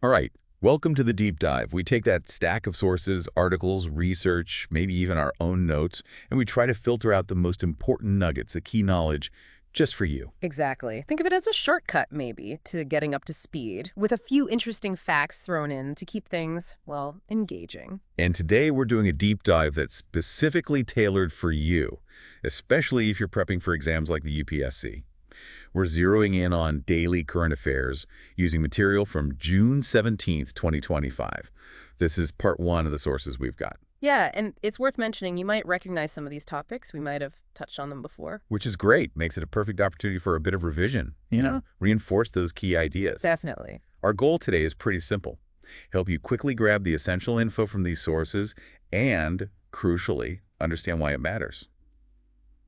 All right, welcome to the deep dive. We take that stack of sources, articles, research, maybe even our own notes, and we try to filter out the most important nuggets, the key knowledge, just for you. Exactly. Think of it as a shortcut, maybe, to getting up to speed, with a few interesting facts thrown in to keep things, well, engaging. And today we're doing a deep dive that's specifically tailored for you, especially if you're prepping for exams like the UPSC. We're zeroing in on daily current affairs using material from June 17th, 2025. This is part one of the sources we've got. Yeah, and it's worth mentioning you might recognize some of these topics. We might have touched on them before. Which is great. Makes it a perfect opportunity for a bit of revision. Reinforce those key ideas. Definitely. Our goal today is pretty simple. Help you quickly grab the essential info from these sources and, crucially, understand why it matters.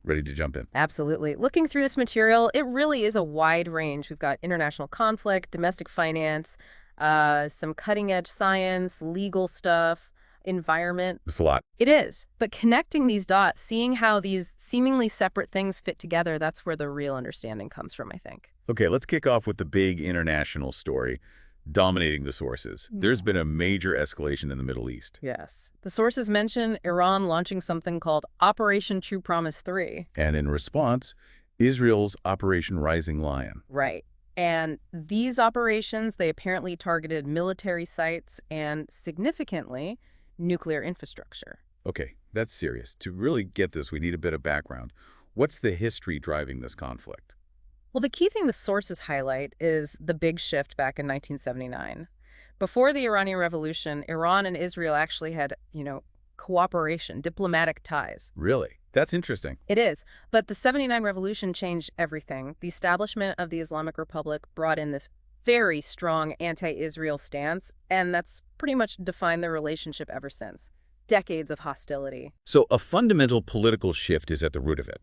Ready to jump in? Absolutely. Looking through this material, it really is a wide range. We've got international conflict, domestic finance, some cutting-edge science, legal stuff, environment. It's a lot. It is. But connecting these dots, seeing how these seemingly separate things fit together, that's where the real understanding comes from, I think. Okay, let's kick off with the big international story dominating the sources. There's been a major escalation in the Middle East. Yes. The sources mention Iran launching something called Operation True Promise 3. And in response, Israel's Operation Rising Lion. Right. And these operations, they apparently targeted military sites and, significantly, nuclear infrastructure. Okay, that's serious. To really get this, we need a bit of background. What's the history driving this conflict? Well, the key thing the sources highlight is the big shift back in 1979. Before the Iranian Revolution, Iran and Israel actually had, cooperation, diplomatic ties. Really? That's interesting. It is. But the 79 revolution changed everything. The establishment of the Islamic Republic brought in this very strong anti-Israel stance, and that's pretty much defined their relationship ever since. Decades of hostility. So a fundamental political shift is at the root of it.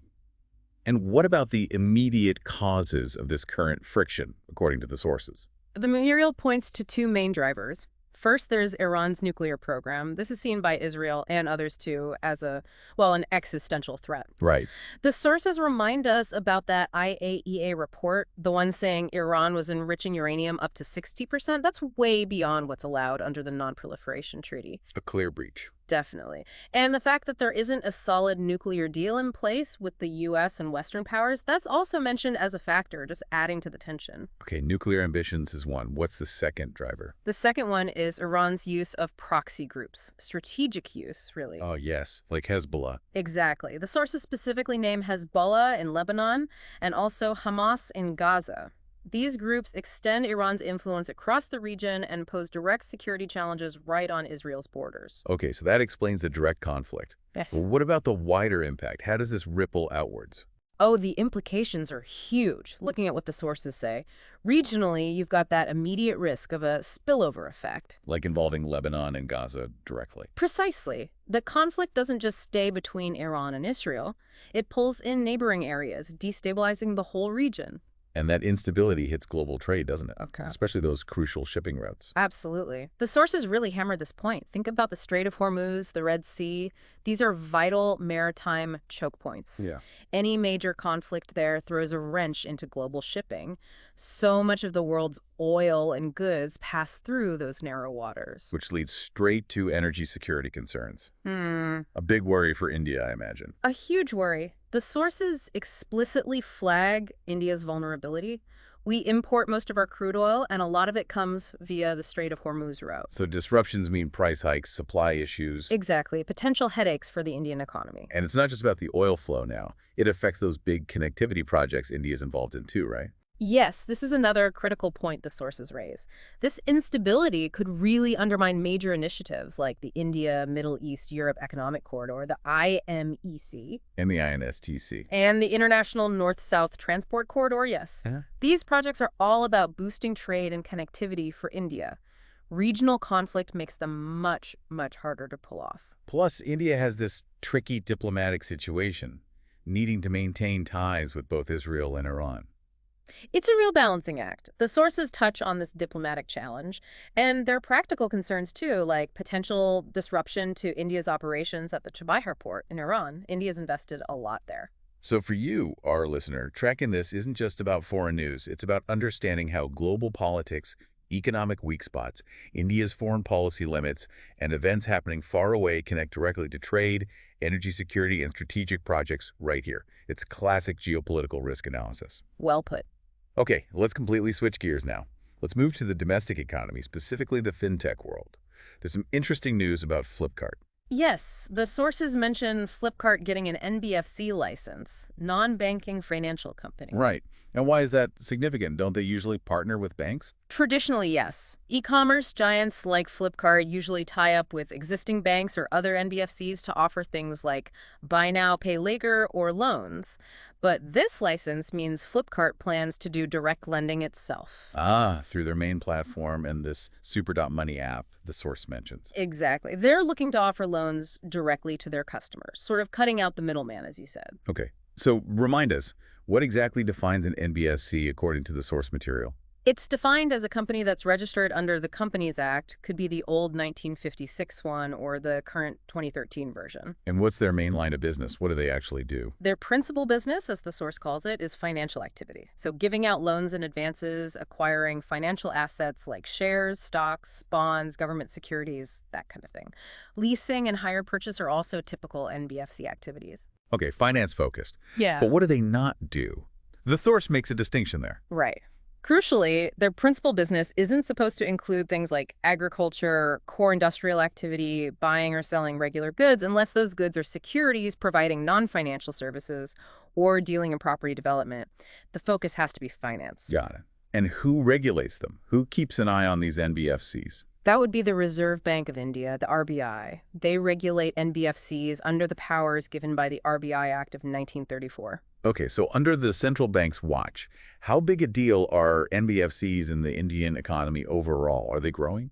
And what about the immediate causes of this current friction, according to the sources? The material points to two main drivers. First, there's Iran's nuclear program. This is seen by Israel and others, too, as an existential threat. Right. The sources remind us about that IAEA report, the one saying Iran was enriching uranium up to 60%. That's way beyond what's allowed under the Non-Proliferation Treaty. A clear breach. Definitely. And the fact that there isn't a solid nuclear deal in place with the U.S. and Western powers, that's also mentioned as a factor, just adding to the tension. Okay, nuclear ambitions is one. What's the second driver? The second one is Iran's use of proxy groups. Strategic use, really. Oh, yes, like Hezbollah. Exactly. The sources specifically name Hezbollah in Lebanon and also Hamas in Gaza. These groups extend Iran's influence across the region and pose direct security challenges right on Israel's borders. Okay, so that explains the direct conflict. Yes. Well, what about the wider impact? How does this ripple outwards? Oh, the implications are huge, looking at what the sources say. Regionally, you've got that immediate risk of a spillover effect. Like involving Lebanon and Gaza directly. Precisely. The conflict doesn't just stay between Iran and Israel. It pulls in neighboring areas, destabilizing the whole region. And that instability hits global trade, doesn't it? Okay. Especially those crucial shipping routes. Absolutely. The sources really hammer this point. Think about the Strait of Hormuz, the Red Sea. These are vital maritime choke points. Yeah. Any major conflict there throws a wrench into global shipping. So much of the world's oil and goods pass through those narrow waters. Which leads straight to energy security concerns. A A big worry for India, I imagine. huge worry. The sources explicitly flag India's vulnerability. We import most of our crude oil, and a lot of it comes via the Strait of Hormuz route. So disruptions mean price hikes, supply issues. Exactly. Potential headaches for the Indian economy. And it's not just about the oil flow now. It affects those big connectivity projects India's involved in too, right? Yes, this is another critical point the sources raise. This instability could really undermine major initiatives like the India-Middle East-Europe Economic Corridor, the IMEC. And the INSTC. And the International North-South Transport Corridor, yes. Yeah. These projects are all about boosting trade and connectivity for India. Regional conflict makes them much, much harder to pull off. Plus, India has this tricky diplomatic situation, needing to maintain ties with both Israel and Iran. It's a real balancing act. The sources touch on this diplomatic challenge, and there are practical concerns too, like potential disruption to India's operations at the Chabahar port in Iran. India's invested a lot there. So for you, our listener, tracking this isn't just about foreign news. It's about understanding how global politics economic weak spots, India's foreign policy limits, and events happening far away connect directly to trade, energy security, and strategic projects right here. It's classic geopolitical risk analysis. Well put. Okay, let's completely switch gears now. Let's move to the domestic economy, specifically the fintech world. There's some interesting news about Flipkart. Yes, the sources mention Flipkart getting an NBFC license, non-banking financial company. Right. And why is that significant? Don't they usually partner with banks? Traditionally, yes. E-commerce giants like Flipkart usually tie up with existing banks or other NBFCs to offer things like buy now, pay later, or loans. But this license means Flipkart plans to do direct lending itself. Ah, through their main platform and this Super.Money app the source mentions. Exactly. They're looking to offer loans directly to their customers, sort of cutting out the middleman, as you said. Okay, so remind us, what exactly defines an NBFC according to the source material? It's defined as a company that's registered under the Companies Act, could be the old 1956 one or the current 2013 version. And what's their main line of business? What do they actually do? Their principal business, as the source calls it, is financial activity. So giving out loans and advances, acquiring financial assets like shares, stocks, bonds, government securities, that kind of thing. Leasing and hire purchase are also typical NBFC activities. Okay, finance focused. Yeah. But what do they not do? The source makes a distinction there. Right. Crucially, their principal business isn't supposed to include things like agriculture, core industrial activity, buying or selling regular goods, unless those goods are securities providing non-financial services or dealing in property development. The focus has to be finance. Got it. And who regulates them? Who keeps an eye on these NBFCs? That would be the Reserve Bank of India, the RBI. They regulate NBFCs under the powers given by the RBI Act of 1934. Okay, so under the central bank's watch, how big a deal are NBFCs in the Indian economy overall? Are they growing?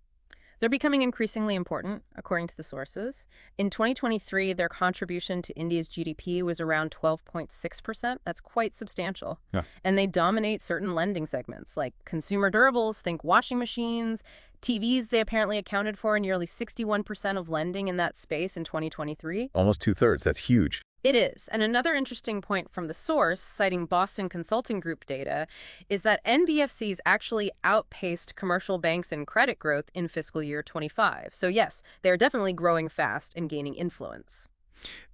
They're becoming increasingly important, according to the sources. In 2023, their contribution to India's GDP was around 12.6%. That's quite substantial. Yeah. And they dominate certain lending segments, like consumer durables, think washing machines, TVs. They apparently accounted for nearly 61% of lending in that space in 2023. Almost two-thirds. That's huge. It is. And another interesting point from the source, citing Boston Consulting Group data, is that NBFCs actually outpaced commercial banks in credit growth in fiscal year 25. So yes, they're definitely growing fast and gaining influence.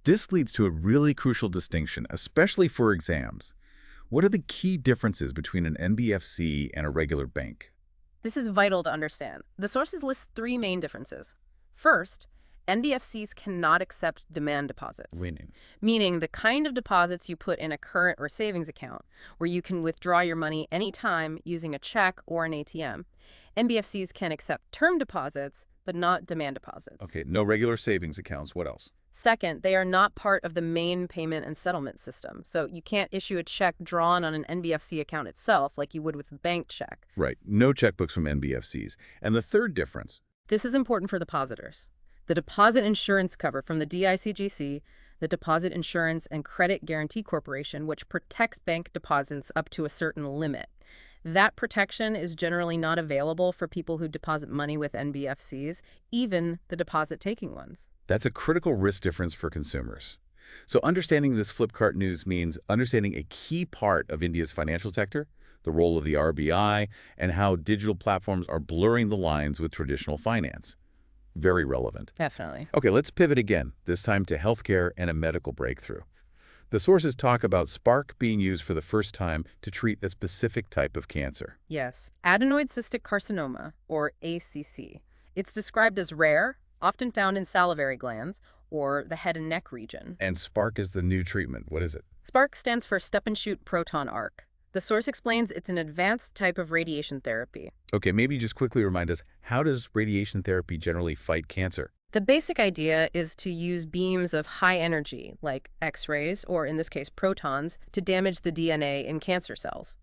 This leads to a really crucial distinction, especially for exams. What are the key differences between an NBFC and a regular bank? This is vital to understand. The sources list three main differences. First, NBFCs cannot accept demand deposits, meaning the kind of deposits you put in a current or savings account, where you can withdraw your money anytime using a check or an ATM. NBFCs can accept term deposits, but not demand deposits. Okay, no regular savings accounts. What else? Second, they are not part of the main payment and settlement system, so you can't issue a check drawn on an NBFC account itself like you would with a bank check. Right, no checkbooks from NBFCs. And the third difference? This is important for depositors. The deposit insurance cover from the DICGC, the Deposit Insurance and Credit Guarantee Corporation, which protects bank deposits up to a certain limit. That protection is generally not available for people who deposit money with NBFCs, even the deposit-taking ones. That's a critical risk difference for consumers. So understanding this Flipkart news means understanding a key part of India's financial sector, the role of the RBI, and how digital platforms are blurring the lines with traditional finance. Very relevant. Definitely. Okay, let's pivot again, this time to healthcare and a medical breakthrough. The sources talk about Spark being used for the first time to treat a specific type of cancer. Yes, adenoid cystic carcinoma, or ACC. It's described as rare, often found in salivary glands, or the head and neck region. And Spark is the new treatment. What is it? Spark stands for step-and-shoot proton arc. The source explains it's an advanced type of radiation therapy. Okay, maybe just quickly remind us, how does radiation therapy generally fight cancer? The basic idea is to use beams of high energy, like X-rays, or in this case protons, to damage the DNA in cancer cells.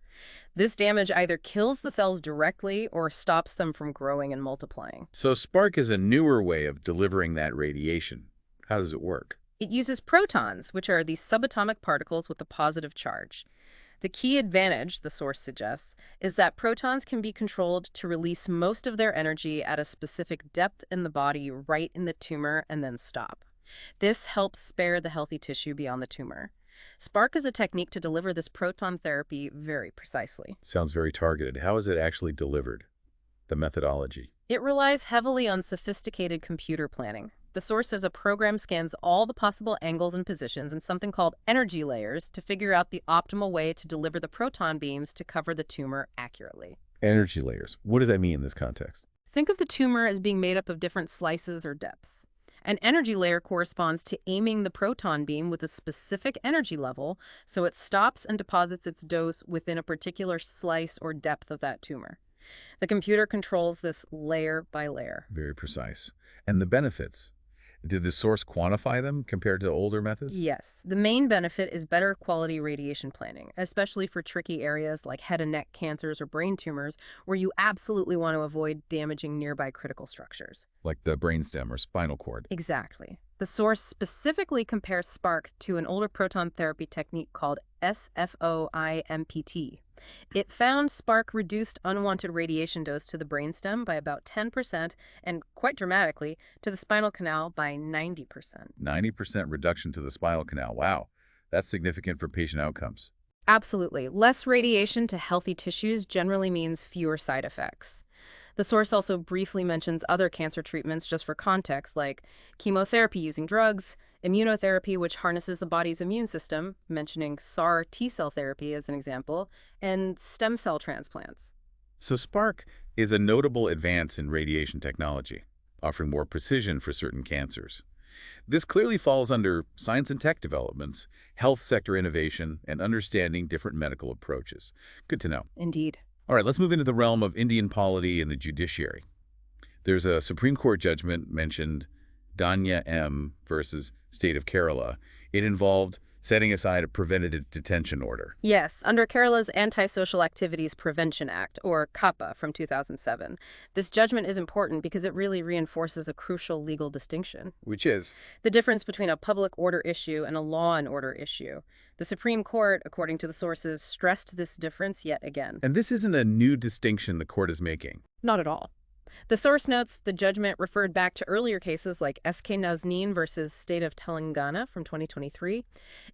This damage either kills the cells directly or stops them from growing and multiplying. So Spark is a newer way of delivering that radiation. How does it work? It uses protons, which are these subatomic particles with a positive charge. The key advantage, the source suggests, is that protons can be controlled to release most of their energy at a specific depth in the body right in the tumor and then stop. This helps spare the healthy tissue beyond the tumor. Spark is a technique to deliver this proton therapy very precisely. Sounds very targeted. How is it actually delivered? The methodology. It relies heavily on sophisticated computer planning. The source says a program scans all the possible angles and positions in something called energy layers to figure out the optimal way to deliver the proton beams to cover the tumor accurately. Energy layers. What does that mean in this context? Think of the tumor as being made up of different slices or depths. An energy layer corresponds to aiming the proton beam with a specific energy level so it stops and deposits its dose within a particular slice or depth of that tumor. The computer controls this layer by layer. Very precise. And the benefits? Did the source quantify them compared to older methods? Yes, the main benefit is better quality radiation planning, especially for tricky areas like head and neck cancers or brain tumors, where you absolutely want to avoid damaging nearby critical structures. Like the brainstem or spinal cord. Exactly. The source specifically compares SPARC to an older proton therapy technique called SFOIMPT. It found SPARC reduced unwanted radiation dose to the brainstem by about 10% and, quite dramatically, to the spinal canal by 90%. 90% reduction to the spinal canal. Wow, that's significant for patient outcomes. Absolutely. Less radiation to healthy tissues generally means fewer side effects. The source also briefly mentions other cancer treatments just for context, like chemotherapy using drugs, immunotherapy, which harnesses the body's immune system, mentioning SAR T-cell therapy as an example, and stem cell transplants. So SPARC is a notable advance in radiation technology, offering more precision for certain cancers. This clearly falls under science and tech developments, health sector innovation, and understanding different medical approaches. Good to know. Indeed. All right, let's move into the realm of Indian polity and the judiciary. There's a Supreme Court judgment mentioned, Danya M. versus State of Kerala. It involved setting aside a preventative detention order. Yes, under Kerala's Antisocial Activities Prevention Act, or CAPA, from 2007. This judgment is important because it really reinforces a crucial legal distinction. Which is? The difference between a public order issue and a law and order issue. The Supreme Court, according to the sources, stressed this difference yet again. And this isn't a new distinction the court is making. Not at all. The source notes the judgment referred back to earlier cases like S.K. Nazneen versus State of Telangana from 2023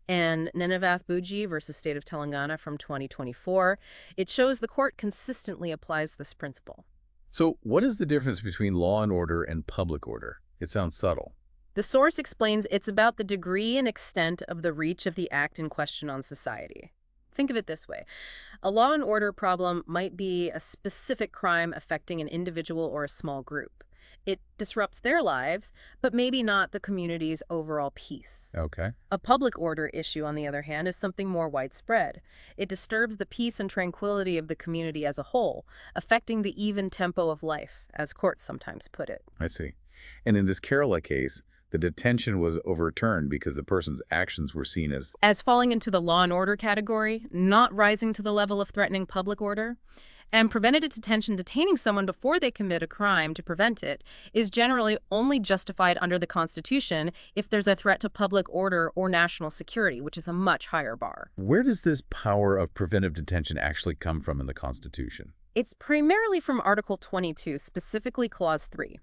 and Nenavath Buji versus State of Telangana from 2024. It shows the court consistently applies this principle. So what is the difference between law and order and public order? It sounds subtle. The source explains it's about the degree and extent of the reach of the act in question on society. Think of it this way. A law and order problem might be a specific crime affecting an individual or a small group. It disrupts their lives, but maybe not the community's overall peace. Okay. A public order issue, on the other hand, is something more widespread. It disturbs the peace and tranquility of the community as a whole, affecting the even tempo of life, as courts sometimes put it. I see. And in this Kerala case, the detention was overturned because the person's actions were seen as falling into the law and order category, not rising to the level of threatening public order. And preventative detention, detaining someone before they commit a crime to prevent it, is generally only justified under the Constitution if there's a threat to public order or national security, which is a much higher bar. Where does this power of preventive detention actually come from in the Constitution? It's primarily from Article 22, specifically Clause 3.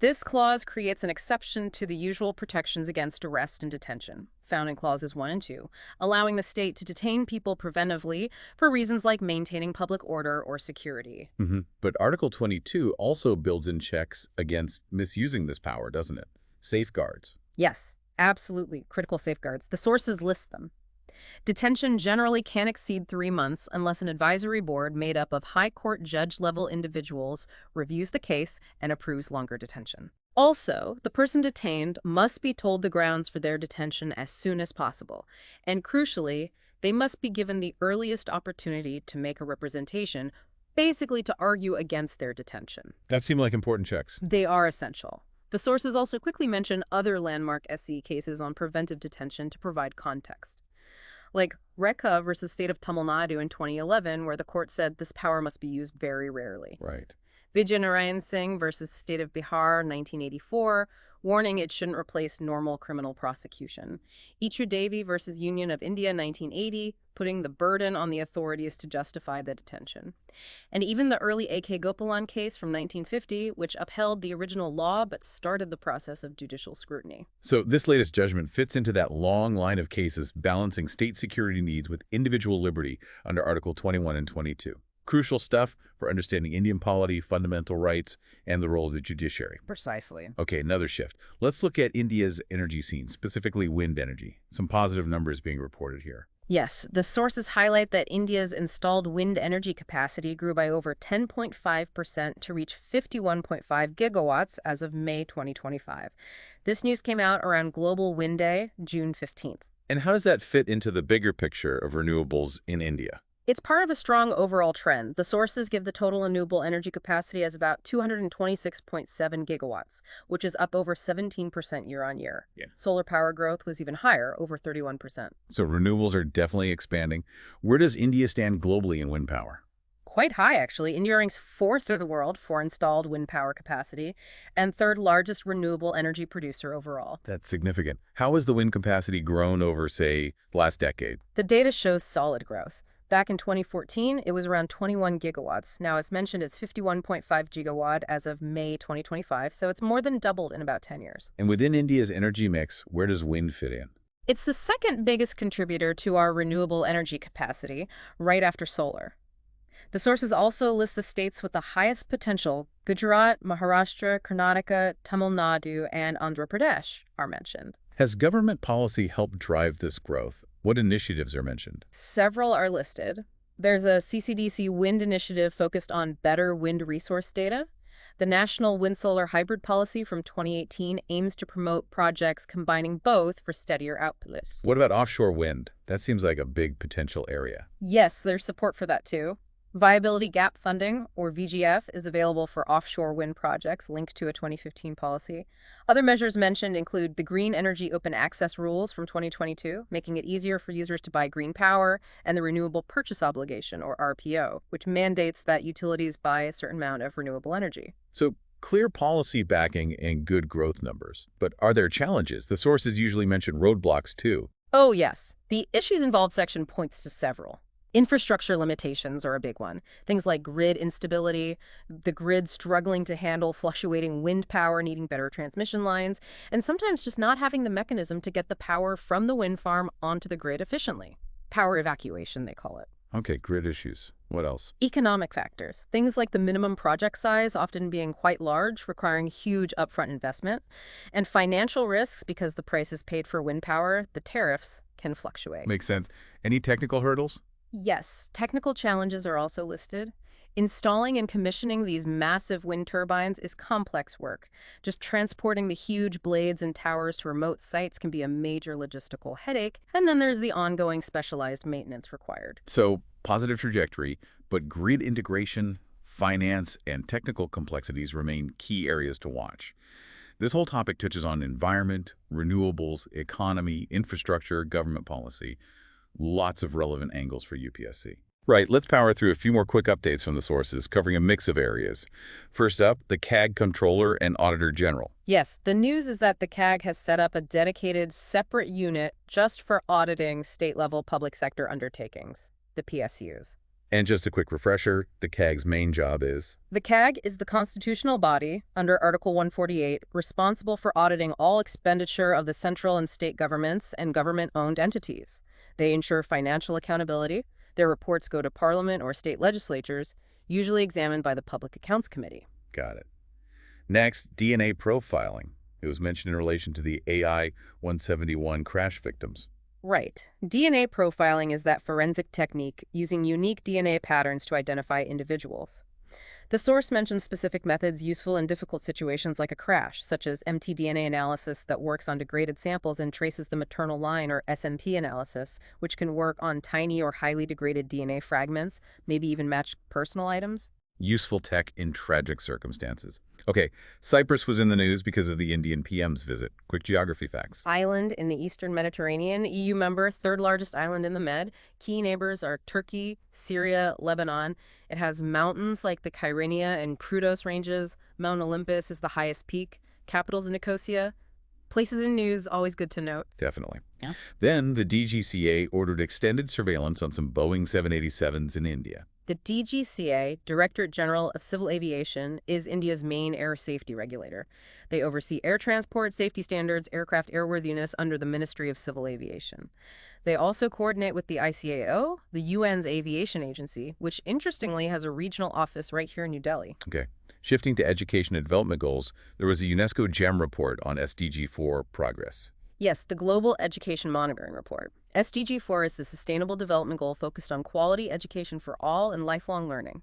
This clause creates an exception to the usual protections against arrest and detention, found in Clauses 1 and 2, allowing the state to detain people preventively for reasons like maintaining public order or security. But Article 22 also builds in checks against misusing this power, doesn't it? Safeguards. Yes, absolutely. Critical safeguards. The sources list them. Detention generally can't exceed 3 months unless an advisory board made up of high court judge-level individuals reviews the case and approves longer detention. Also, the person detained must be told the grounds for their detention as soon as possible. And crucially, they must be given the earliest opportunity to make a representation, basically to argue against their detention. That seem like important checks. They are essential. The sources also quickly mention other landmark SC cases on preventive detention to provide context. Like Rekha versus State of Tamil Nadu in 2011, where the court said this power must be used very rarely. Right. Vijay Narayan Singh versus State of Bihar, 1984, warning it shouldn't replace normal criminal prosecution. Ichu Devi versus Union of India, 1980, putting the burden on the authorities to justify the detention. And even the early A.K. Gopalan case from 1950, which upheld the original law but started the process of judicial scrutiny. So this latest judgment fits into that long line of cases balancing state security needs with individual liberty under Article 21 and 22. crucial stuff for understanding Indian polity, fundamental rights, and the role of the judiciary. Precisely. Okay, another shift. Let's look at India's energy scene, specifically wind energy. Some positive numbers being reported here. Yes, the sources highlight that India's installed wind energy capacity grew by over 10.5% to reach 51.5 gigawatts as of May 2025. This news came out around Global Wind Day, June 15th. And how does that fit into the bigger picture of renewables in India? It's part of a strong overall trend. The sources give the total renewable energy capacity as about 226.7 gigawatts, which is up over 17% year on year. Yeah. Solar power growth was even higher, over 31%. So renewables are definitely expanding. Where does India stand globally in wind power? Quite high, actually. India ranks fourth in the world for installed wind power capacity and third largest renewable energy producer overall. That's significant. How has the wind capacity grown over, say, the last decade? The data shows solid growth. Back in 2014, it was around 21 gigawatts. Now, as mentioned, it's 51.5 gigawatt as of May 2025, so it's more than doubled in about 10 years. And within India's energy mix, where does wind fit in? It's the second biggest contributor to our renewable energy capacity, right after solar. The sources also list the states with the highest potential. Gujarat, Maharashtra, Karnataka, Tamil Nadu, and Andhra Pradesh are mentioned. Has government policy helped drive this growth? What initiatives are mentioned? Several are listed. There's a CCDC wind initiative focused on better wind resource data. The National Wind-Solar Hybrid Policy from 2018 aims to promote projects combining both for steadier outputs. What about offshore wind? That seems like a big potential area. Yes, there's support for that too. Viability Gap Funding, or VGF, is available for offshore wind projects linked to a 2015 policy. Other measures mentioned include the Green Energy Open Access Rules from 2022, making it easier for users to buy green power, and the Renewable Purchase Obligation, or RPO, which mandates that utilities buy a certain amount of renewable energy. So clear policy backing and good growth numbers. But are there challenges? The sources usually mention roadblocks too. Oh, yes. The issues involved section points to several. Infrastructure limitations are a big one. Things like grid instability, the grid struggling to handle fluctuating wind power, needing better transmission lines, and sometimes just not having the mechanism to get the power from the wind farm onto the grid efficiently. Power evacuation, they call it. Okay, grid issues. What else? Economic factors. Things like the minimum project size often being quite large, requiring huge upfront investment. And financial risks because the prices paid for wind power, the tariffs, can fluctuate. Makes sense. Any technical hurdles? Yes, technical challenges are also listed. Installing and commissioning these massive wind turbines is complex work. Just transporting the huge blades and towers to remote sites can be a major logistical headache. And then there's the ongoing specialized maintenance required. So, positive trajectory, but grid integration, finance, and technical complexities remain key areas to watch. This whole topic touches on environment, renewables, economy, infrastructure, government policy. Lots of relevant angles for UPSC. Right, let's power through a few more quick updates from the sources, covering a mix of areas. First up, the CAG Comptroller and Auditor General. Yes, the news is that the CAG has set up a dedicated separate unit just for auditing state-level public sector undertakings, the PSUs. And just a quick refresher, the CAG's main job is? The CAG is the constitutional body, under Article 148, responsible for auditing all expenditure of the central and state governments and government-owned entities. They ensure financial accountability. Their reports go to Parliament or state legislatures, usually examined by the Public Accounts Committee. Got it. Next, DNA profiling. It was mentioned in relation to the AI-171 crash victims. Right. DNA profiling is that forensic technique using unique DNA patterns to identify individuals. The source mentions specific methods useful in difficult situations like a crash, such as mtDNA analysis that works on degraded samples and traces the maternal line, or SMP analysis, which can work on tiny or highly degraded DNA fragments, maybe even match personal items. Useful tech in tragic circumstances. Okay, Cyprus was in the news because of the Indian PM's visit. Quick geography facts. Island in the Eastern Mediterranean, EU member, third largest island in the Med. Key neighbors are Turkey, Syria, Lebanon. It has mountains like the Kyrenia and Krudos ranges. Mount Olympus is the highest peak. Capital's Nicosia. Places in news, always good to note. Definitely. Yeah. Then the DGCA ordered extended surveillance on some Boeing 787s in India. The DGCA, Directorate General of Civil Aviation, is India's main air safety regulator. They oversee air transport, safety standards, aircraft airworthiness under the Ministry of Civil Aviation. They also coordinate with the ICAO, the UN's aviation agency, which interestingly has a regional office right here in New Delhi. Okay. Shifting to education and development goals, there was a UNESCO GEM report on SDG 4 progress. Yes, the Global Education Monitoring Report. SDG 4 is the Sustainable Development Goal focused on quality education for all and lifelong learning.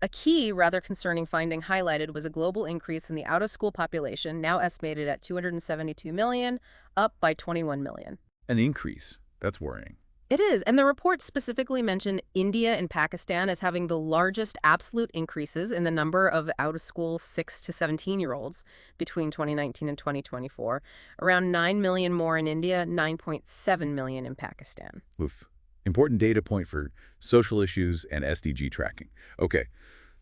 A key, rather concerning finding highlighted was a global increase in the out-of-school population, now estimated at 272 million, up by 21 million. An increase. That's worrying. It is, and the report specifically mentioned India and Pakistan as having the largest absolute increases in the number of out-of-school 6 to 17-year-olds between 2019 and 2024. Around 9 million more in India, 9.7 million in Pakistan. Oof. Important data point for social issues and SDG tracking. Okay.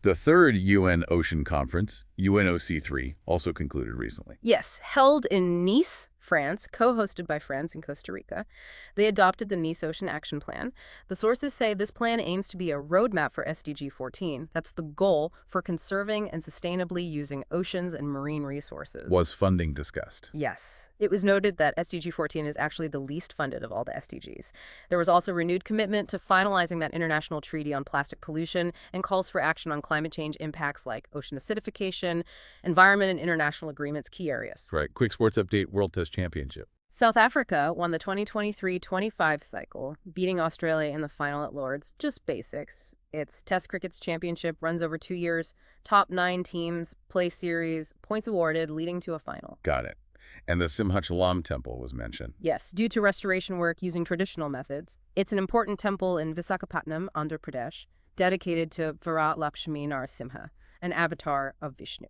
The third UN Ocean Conference, UNOC3, also concluded recently. Yes, held in Nice, France, co-hosted by France and Costa Rica. They adopted the Nice Ocean Action Plan. The sources say this plan aims to be a roadmap for SDG 14. That's the goal for conserving and sustainably using oceans and marine resources. Was funding discussed? Yes. It was noted that SDG 14 is actually the least funded of all the SDGs. There was also renewed commitment to finalizing that international treaty on plastic pollution and calls for action on climate change impacts like ocean acidification, environment and international agreements, key areas. Right. Quick sports update, World Test Championship. South Africa won the 2023-25 cycle, beating Australia in the final at Lord's. Just basics. It's Test Cricket's championship, runs over 2 years, top 9 teams, play series, points awarded, leading to a final. Got it. And the Simhachalam Temple was mentioned. Yes, due to restoration work using traditional methods. It's an important temple in Visakhapatnam, Andhra Pradesh, dedicated to Virat Lakshmi Narasimha, an avatar of Vishnu.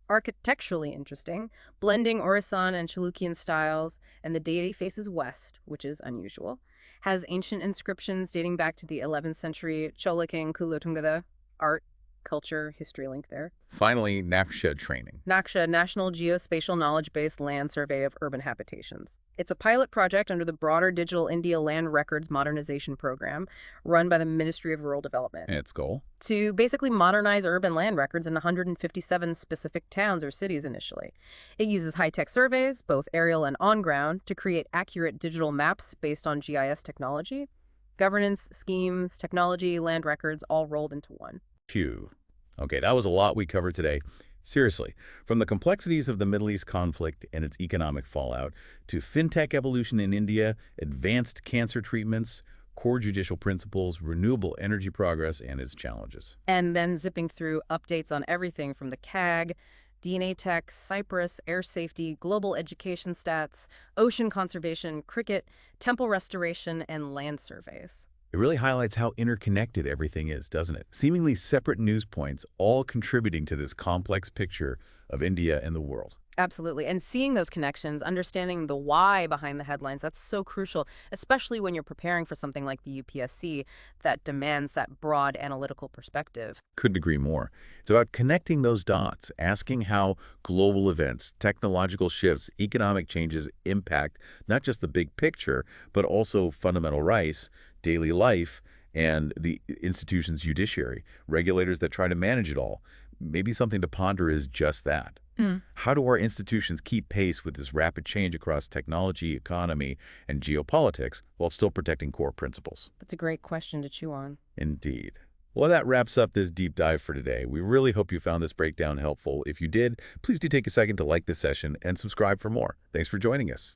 Architecturally interesting, blending Orison and Chalukyan styles, and the deity faces west, which is unusual. Has ancient inscriptions dating back to the 11th century Chola king Kulotungada. Art, culture, history link there. Finally, NACSHA training. NACSHA, National Geospatial Knowledge-Based Land Survey of Urban Habitations. It's a pilot project under the broader Digital India Land Records Modernization Program run by the Ministry of Rural Development. And its goal? To basically modernize urban land records in 157 specific towns or cities initially. It uses high-tech surveys, both aerial and on-ground, to create accurate digital maps based on GIS technology. Governance, schemes, technology, land records, all rolled into one. Phew. Okay, that was a lot we covered today. Seriously, from the complexities of the Middle East conflict and its economic fallout, to fintech evolution in India, advanced cancer treatments, core judicial principles, renewable energy progress, and its challenges. And then zipping through updates on everything from the CAG, DNA tech, Cyprus, air safety, global education stats, ocean conservation, cricket, temple restoration, and land surveys. It really highlights how interconnected everything is, doesn't it? Seemingly separate news points, all contributing to this complex picture of India and the world. Absolutely. And seeing those connections, understanding the why behind the headlines, that's so crucial, especially when you're preparing for something like the UPSC that demands that broad analytical perspective. Couldn't agree more. It's about connecting those dots, asking how global events, technological shifts, economic changes impact not just the big picture, but also fundamental rights, daily life, and the institution's judiciary, regulators that try to manage it all. Maybe something to ponder is just that. How do our institutions keep pace with this rapid change across technology, economy, and geopolitics while still protecting core principles? That's a great question to chew on. Indeed. Well, that wraps up this deep dive for today. We really hope you found this breakdown helpful. If you did, please do take a second to like this session and subscribe for more. Thanks for joining us.